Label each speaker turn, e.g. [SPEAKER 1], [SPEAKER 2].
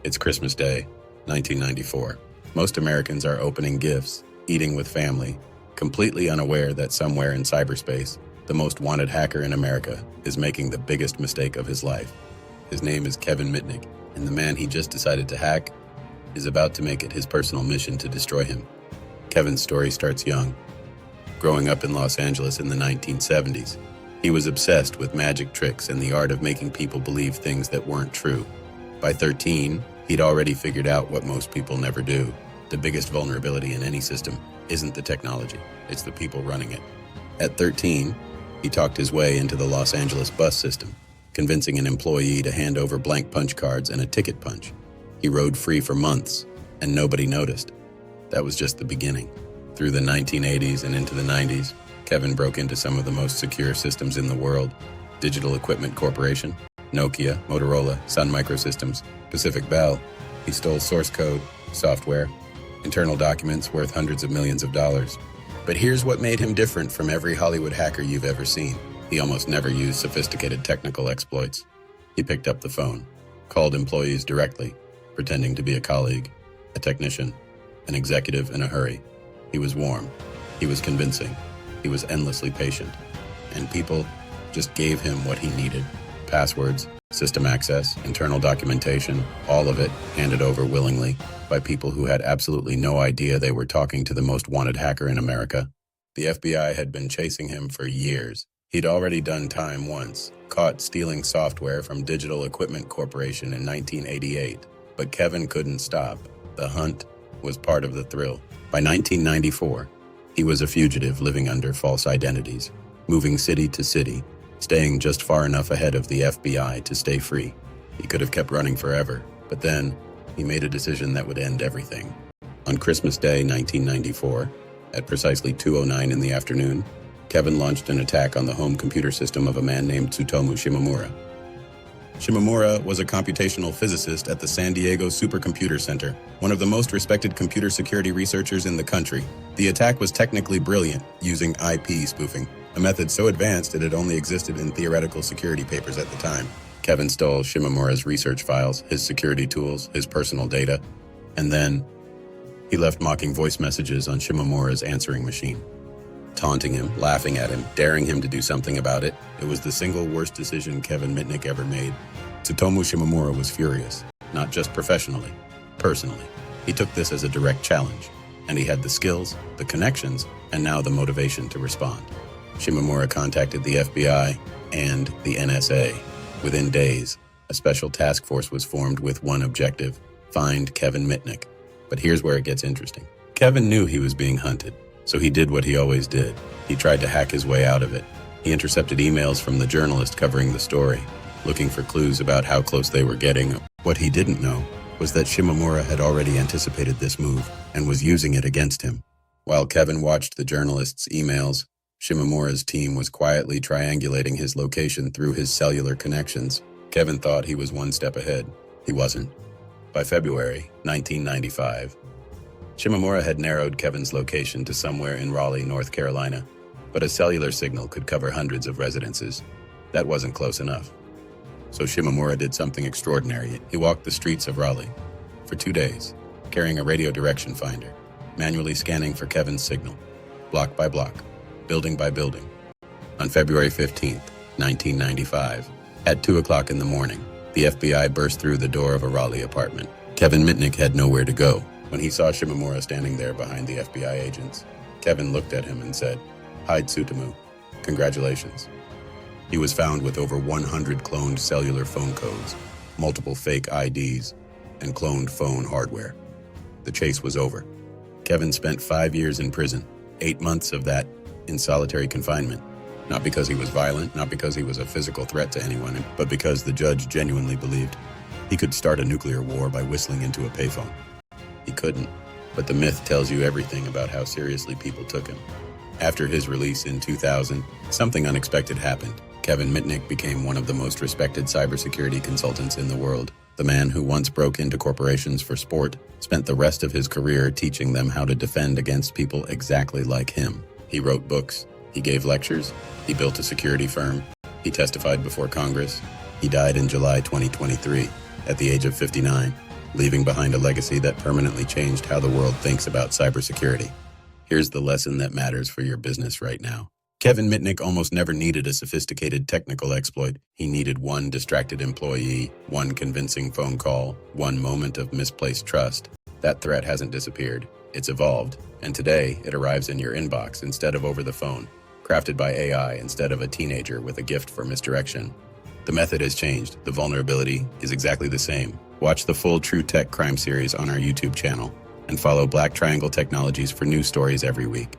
[SPEAKER 1] It's Christmas Day, 1994. Most Americans are opening gifts, eating with family, completely unaware that somewhere in cyberspace, the most wanted hacker in America is making the biggest mistake of his life. His name is Kevin Mitnick, and the man he just decided to hack is about to make it his personal mission to destroy him. Kevin's story starts young. Growing up in Los Angeles in the 1970s, he was obsessed with magic tricks and the art of making people believe things that weren't true. By 13, he'd already figured out what most people never do. The biggest vulnerability in any system isn't the technology, it's the people running it. At 13, he talked his way into the Los Angeles bus system, convincing an employee to hand over blank punch cards and a ticket punch. He rode free for months, and nobody noticed. That was just the beginning. Through the 1980s and into the 90s, Kevin broke into some of the most secure systems in the world: Digital Equipment Corporation, Nokia, Motorola, Sun Microsystems, Pacific Bell. He stole source code, software, internal documents worth hundreds of millions of dollars. But here's what made him different from every Hollywood hacker you've ever seen. He almost never used sophisticated technical exploits. He picked up the phone, called employees directly, pretending to be a colleague, a technician, an executive in a hurry. He was warm. He was convincing. He was endlessly patient. And people just gave him what he needed. Passwords, system access, internal documentation, all of it handed over willingly by people who had absolutely no idea they were talking to the most wanted hacker in America. The FBI had been chasing him for years. He'd already done time once, caught stealing software from Digital Equipment Corporation in 1988. But Kevin couldn't stop. The hunt was part of the thrill. By 1994, he was a fugitive living under false identities, moving city to city, staying just far enough ahead of the FBI to stay free. He could have kept running forever, but then he made a decision that would end everything. On Christmas Day, 1994, at precisely 2:09 in the afternoon, Kevin launched an attack on the home computer system of a man named Tsutomu Shimomura. Shimomura was a computational physicist at the San Diego Supercomputer Center, one of the most respected computer security researchers in the country. The attack was technically brilliant, using IP spoofing, a method so advanced that it only existed in theoretical security papers at the time. Kevin stole Shimomura's research files, his security tools, his personal data, and then he left mocking voice messages on Shimomura's answering machine, taunting him, laughing at him, daring him to do something about it. It was the single worst decision Kevin Mitnick ever made. Tsutomu Shimomura was furious, not just professionally, personally. He took this as a direct challenge, and he had the skills, the connections, and now the motivation to respond. Shimomura contacted the FBI and the NSA. Within days, a special task force was formed with one objective: find Kevin Mitnick. But here's where it gets interesting. Kevin knew he was being hunted, so he did what he always did. He tried to hack his way out of it. He intercepted emails from the journalist covering the story, looking for clues about how close they were getting. What he didn't know was that Shimomura had already anticipated this move and was using it against him. While Kevin watched the journalist's emails, Shimomura's team was quietly triangulating his location through his cellular connections. Kevin thought he was one step ahead. He wasn't. By February 1995, Shimomura had narrowed Kevin's location to somewhere in Raleigh, North Carolina, but a cellular signal could cover hundreds of residences. That wasn't close enough. So Shimomura did something extraordinary. He walked the streets of Raleigh for 2 days, carrying a radio direction finder, manually scanning for Kevin's signal, block by block, building by building. On February 15th, 1995, at 2 o'clock in the morning, the FBI burst through the door of a Raleigh apartment. Kevin Mitnick had nowhere to go. When he saw Shimomura standing there behind the FBI agents, Kevin looked at him and said, "Hi, Tsutomu. Congratulations." He was found with over 100 cloned cellular phone codes, multiple fake IDs, and cloned phone hardware. The chase was over. Kevin spent 5 years in prison, 8 months of that in solitary confinement. Not because he was violent, not because he was a physical threat to anyone, but because the judge genuinely believed he could start a nuclear war by whistling into a payphone. He couldn't, but the myth tells you everything about how seriously people took him. After his release in 2000, something unexpected happened. Kevin Mitnick became one of the most respected cybersecurity consultants in the world. The man who once broke into corporations for sport spent the rest of his career teaching them how to defend against people exactly like him. He wrote books, he gave lectures, he built a security firm, he testified before Congress. He died in July 2023 at the age of 59. leaving behind a legacy that permanently changed how the world thinks about cybersecurity. Here's the lesson that matters for your business right now. Kevin Mitnick almost never needed a sophisticated technical exploit. He needed one distracted employee, one convincing phone call, one moment of misplaced trust. That threat hasn't disappeared. It's evolved, and today it arrives in your inbox instead of over the phone, crafted by AI instead of a teenager with a gift for misdirection. The method has changed. The vulnerability is exactly the same. Watch the full True Tech Crime series on our YouTube channel and follow Black Triangle Technologies for new stories every week.